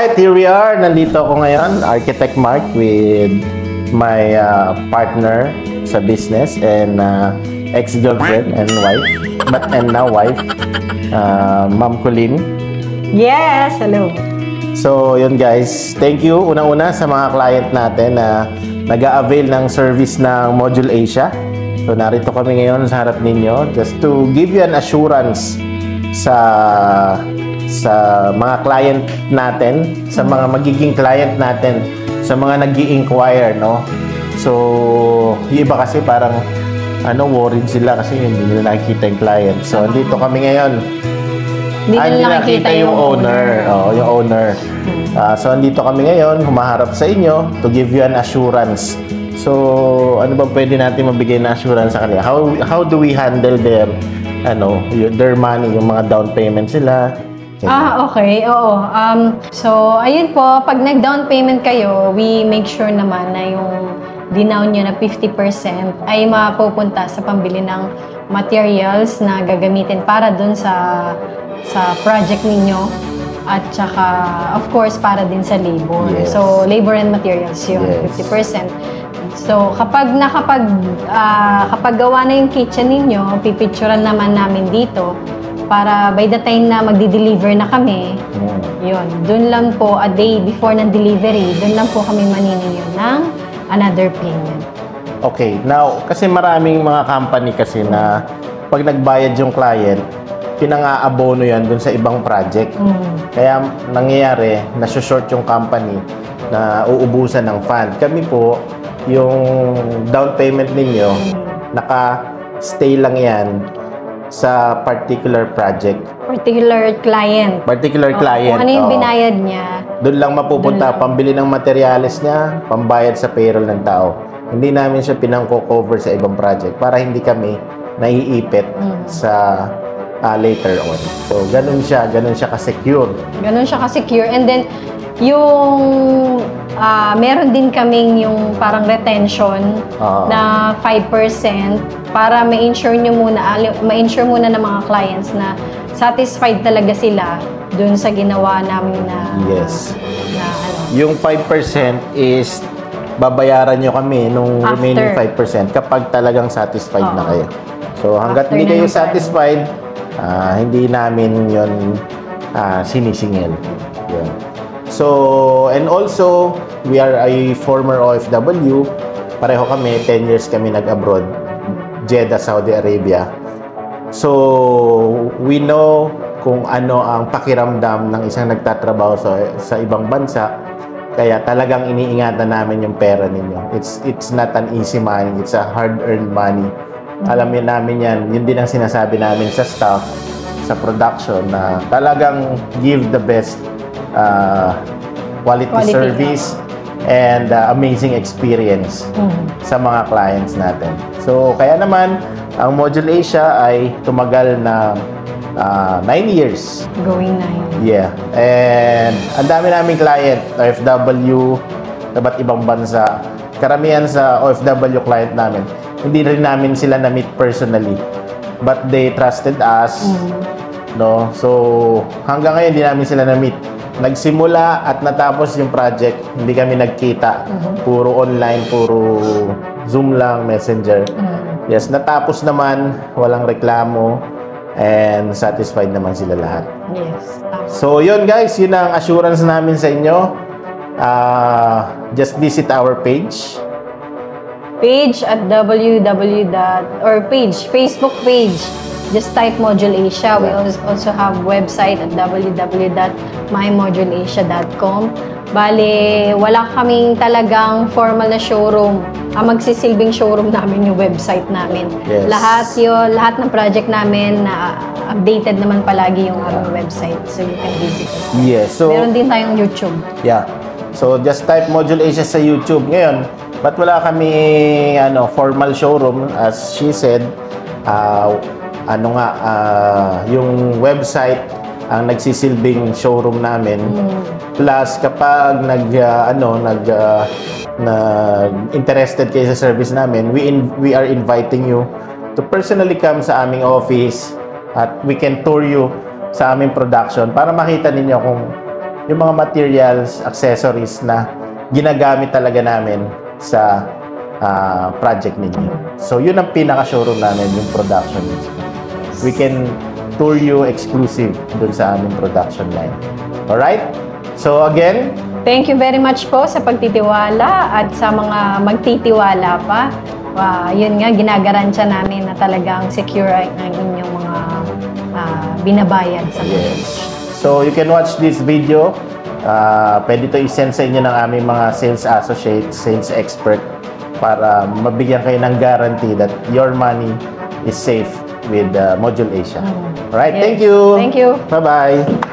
Alright, here we are. Nandito ako ngayon, Architect Mark, with my partner sa business and ex-girlfriend and wife, and now wife, Ma'am Colleen. Yes, hello. So, yun guys, thank you unang-una sa mga client natin na nag-a-avail ng service ng Module Asia. So, narito kami ngayon sa harap ninyo just to give you an assurance sa mga client natin, sa mga magiging client natin, sa mga nag-i-inquire, no? So, yung iba kasi parang worried sila kasi hindi nila nakikita yung client. So, dito kami ngayon. Hindi nila nakikita yung owner. Oo, yung owner. So, andito kami ngayon, humaharap sa inyo to give you an assurance. So, ano ba pwede natin mabigay na assurance sa kanila? How do we handle their money, yung mga down payments nila? Okay. Oo. So, ayun po, pag nag-down payment kayo, we make sure naman na yung dinown nyo na 50% ay mapupunta sa pambili ng materials na gagamitin para dun sa project ninyo. At saka, of course, para din sa labor. Yes. So, labor and materials yun, yes. 50%. So, kapag gawa na yung kitchen ninyo, pipicturean naman namin dito para by the time na magdi-deliver na kami, yun, dun lang po, a day before ng delivery, dun lang po kami maniningil ng another payment. Okay, now, kasi maraming mga company kasi na pag nagbayad yung client, pinang-aabono yan dun sa ibang project. Kaya nangyayari, nasa-short yung company na uubusan ng fund. Kami po, yung down payment ninyo, naka-stay lang yan sa particular project. Particular client. Client. Kung ano yung binayad niya. Doon lang mapupunta, pambili ng materials niya, pambayad sa payroll ng tao. Hindi namin siya pinang-cover sa ibang project para hindi kami naiipit sa later on. So, ganun siya ka-secure. Ganun siya ka-secure. And then, yung meron din kaming yung parang retention na 5% para ma-insure muna ng mga clients na satisfied talaga sila dun sa ginawa namin na Yung 5% is babayaran nyo kami nung remaining 5% kapag talagang satisfied na kayo. So hanggat hindi kayo satisfied, hindi namin yun sinisingil. Yun. So, and also, we are a former OFW. Pareho kami, 10 years kami nag-abroad. Jeddah, Saudi Arabia. So, we know kung ano ang pakiramdam ng isang nagtatrabaho sa ibang bansa. Kaya talagang iniingatan namin yung pera ninyo. It's not an easy money. It's a hard-earned money. Alam namin yan. Yun din ang sinasabi namin sa staff, sa production, na talagang give the best quality service and amazing experience sa mga clients natin. So, kaya naman, ang Module Asia ay tumagal na 9 years. Going 9. Yeah. And ang dami naming client, OFW, iba't ibang bansa. Karamihan sa OFW client namin, hindi rin namin sila na-meet personally. But they trusted us. No? So, hanggang ngayon, hindi namin sila na-meet. Nagsimula at natapos yung project, hindi kami nagkita. Puro online, puro Zoom lang, Messenger. Yes, natapos naman, walang reklamo, and satisfied naman sila lahat. Yes. So, yun guys, yun ang assurance namin sa inyo. Just visit our page. Page at Facebook page. Just type Module Asia. We also have website at www.mymoduleasia.com. Bale, wala kaming talagang formal na showroom. Ang magsisilbing showroom namin yung website namin. Yes. Lahat ng project namin na updated naman palagi yung aming website. So you can visit us. Yes. So, meron din tayong YouTube. Yeah. So just type Module Asia sa YouTube. Ngayon, ba't wala kami formal showroom? As she said, yung website ang nagsisilbing showroom namin. Plus kapag interested kayo sa service namin, we are inviting you to personally come sa aming office at we can tour you sa aming production para makita ninyo kung yung mga materials, accessories na ginagamit talaga namin sa project ninyo. So, yun ang pinaka-showroom namin, yung production mismo. We can tour you exclusive dun sa aming production line. Alright? So, again, thank you very much po sa pagtitiwala at sa mga magtitiwala pa. Yun nga, ginagaransya namin na talagang secure ang inyong mga binabayad sa yes. So, you can watch this video. Pwede to i-send sa inyo ng aming mga sales associates, sales expert para mabigyan kayo ng guarantee that your money is safe with Module Asia. Alright, yes. thank you. Thank you. Bye-bye.